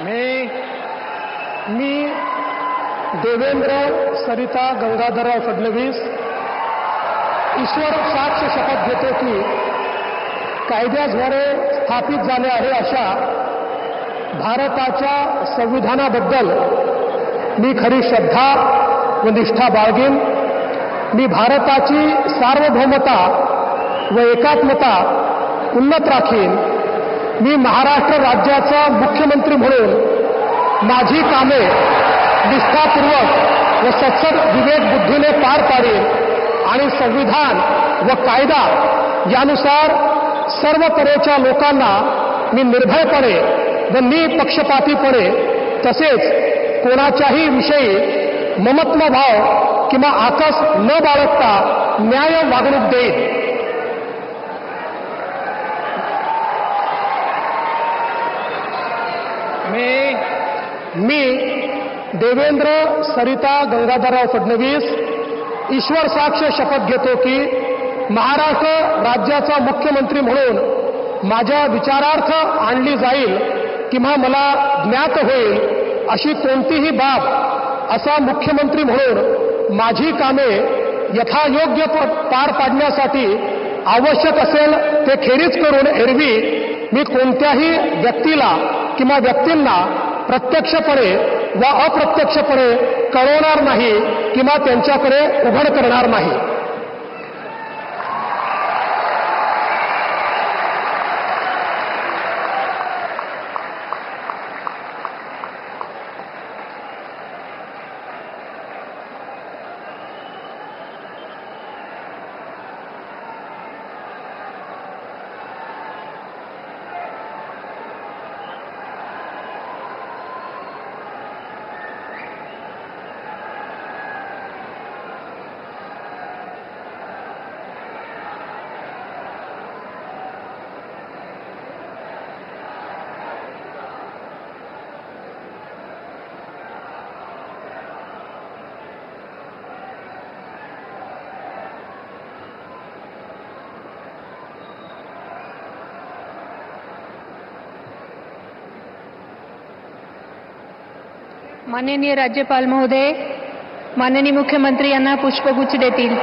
मी देवेंद्र सरिता गंगाधरराव फडणवीस ईश्वर साक्ष शपथ घेतो की कायद्याद्वारे स्थापित झाले आहे अशा भारताच्या संविधानाबद्दल मी खरी श्रद्धा व निष्ठा बाळगेन। मी भारताची सार्वभौमता व एकात्मता उन्नत राखीन। मी महाराष्ट्र राज्याचा मुख्यमंत्री म्हणून माझी कामे निष्ठापूर्वक व सत्सद विवेक बुद्धीने पार पाडेन आणि संविधान व कायदा यानुसार सर्व तऱ्हेच्या लोकांना मी निर्भयपणे व निपक्षपातीपणे तसेच कोणाच्याही विषयी ममत्व भाव किंवा आकस न बाळगता न्याय वागणूक देईन। मी देवेंद्र सरिता गंगाधरराव फडणवीस ईश्वर साक्ष शपथ घेतो की महाराष्ट्र राज्याचा मुख्यमंत्री म्हणून माझ्या विचारार्थ आणली जाईल किंवा मला ज्ञात होईल अशी कोणतीही बाब असा मुख्यमंत्री म्हणून माझी कामे यथायोग्य पार पाडण्यासाठी आवश्यक असेल ते खेरीज करून एरवी मी कोणत्याही व्यक्तीला किंवा व्यक्तींना प्रत्यक्षपणे व अप्रत्यक्षपणे कळवणार नाही किंवा त्यांच्याकडे उघड करणार नाही। माननीय राज्यपाल महोदय, माननीय मुख्यमंत्री यांना पुष्पगुच्छ देतील।